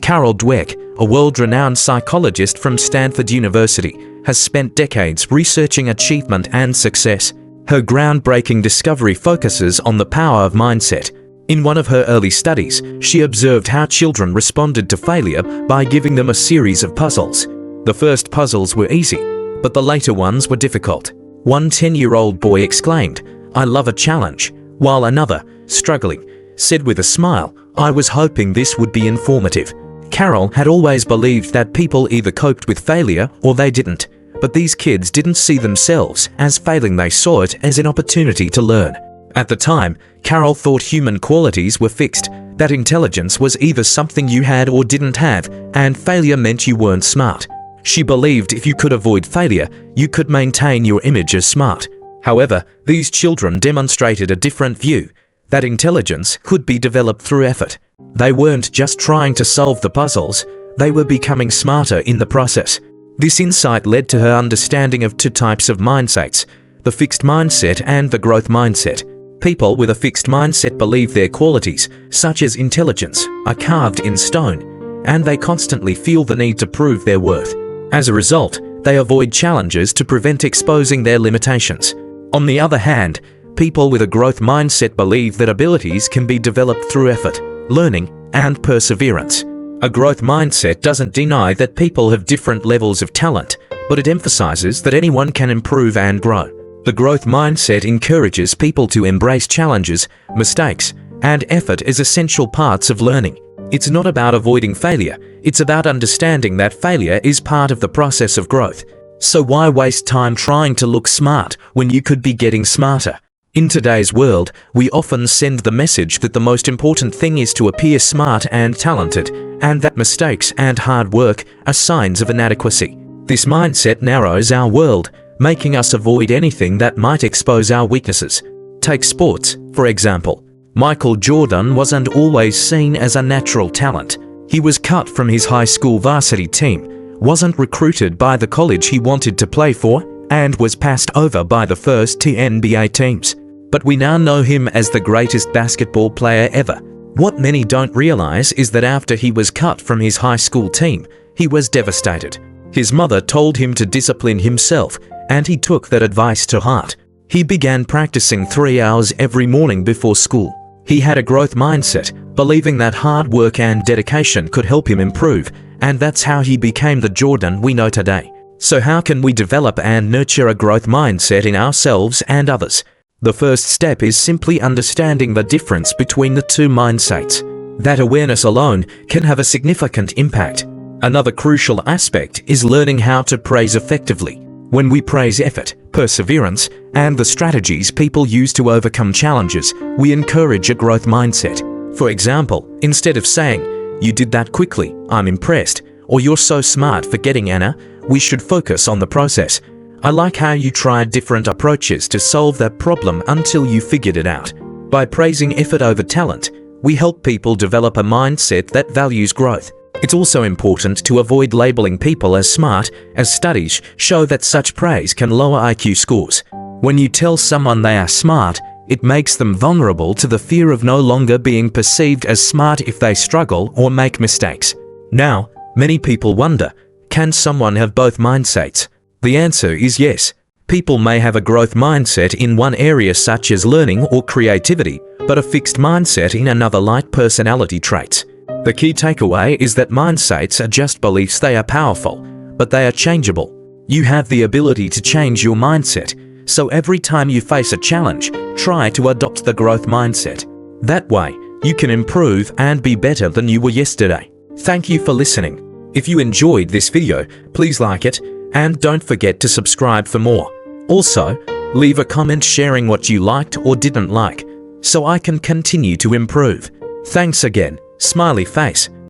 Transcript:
Carol Dweck, a world-renowned psychologist from Stanford University, has spent decades researching achievement and success. Her groundbreaking discovery focuses on the power of mindset. In one of her early studies, she observed how children responded to failure by giving them a series of puzzles. The first puzzles were easy, but the later ones were difficult. One 10-year-old boy exclaimed, "I love a challenge," while another, struggling, said with a smile, "I was hoping this would be informative." Carol had always believed that people either coped with failure or they didn't, but these kids didn't see themselves as failing, they saw it as an opportunity to learn. At the time, Carol thought human qualities were fixed, that intelligence was either something you had or didn't have, and failure meant you weren't smart. She believed if you could avoid failure, you could maintain your image as smart. However, these children demonstrated a different view, that intelligence could be developed through effort. They weren't just trying to solve the puzzles, they were becoming smarter in the process. This insight led to her understanding of two types of mindsets, the fixed mindset and the growth mindset. People with a fixed mindset believe their qualities, such as intelligence, are carved in stone, and they constantly feel the need to prove their worth. As a result, they avoid challenges to prevent exposing their limitations. On the other hand, people with a growth mindset believe that abilities can be developed through effort, learning, and perseverance. A growth mindset doesn't deny that people have different levels of talent, but it emphasizes that anyone can improve and grow. The growth mindset encourages people to embrace challenges, mistakes, and effort as essential parts of learning. It's not about avoiding failure, it's about understanding that failure is part of the process of growth. So why waste time trying to look smart when you could be getting smarter? In today's world, we often send the message that the most important thing is to appear smart and talented, and that mistakes and hard work are signs of inadequacy. This mindset narrows our world, making us avoid anything that might expose our weaknesses. Take sports, for example. Michael Jordan wasn't always seen as a natural talent. He was cut from his high school varsity team, wasn't recruited by the college he wanted to play for, and was passed over by the first two NBA teams. But we now know him as the greatest basketball player ever. What many don't realize is that after he was cut from his high school team, he was devastated. His mother told him to discipline himself, and he took that advice to heart. He began practicing 3 hours every morning before school. He had a growth mindset, believing that hard work and dedication could help him improve, and that's how he became the Jordan we know today. So how can we develop and nurture a growth mindset in ourselves and others? The first step is simply understanding the difference between the two mindsets. That awareness alone can have a significant impact. Another crucial aspect is learning how to praise effectively. When we praise effort, perseverance, and the strategies people use to overcome challenges, we encourage a growth mindset. For example, instead of saying, "You did that quickly, I'm impressed," or "You're so smart for getting Anna," we should focus on the process. "I like how you tried different approaches to solve that problem until you figured it out." By praising effort over talent, we help people develop a mindset that values growth. It's also important to avoid labeling people as smart, as studies show that such praise can lower IQ scores. When you tell someone they are smart, it makes them vulnerable to the fear of no longer being perceived as smart if they struggle or make mistakes. Now, many people wonder, can someone have both mindsets? The answer is yes. People may have a growth mindset in one area such as learning or creativity, but a fixed mindset in another like personality traits. The key takeaway is that mindsets are just beliefs. They are powerful, but they are changeable. You have the ability to change your mindset, so every time you face a challenge, try to adopt the growth mindset. That way, you can improve and be better than you were yesterday. Thank you for listening. If you enjoyed this video, please like it, and don't forget to subscribe for more. Also, leave a comment sharing what you liked or didn't like, so I can continue to improve. Thanks again. Smiley face.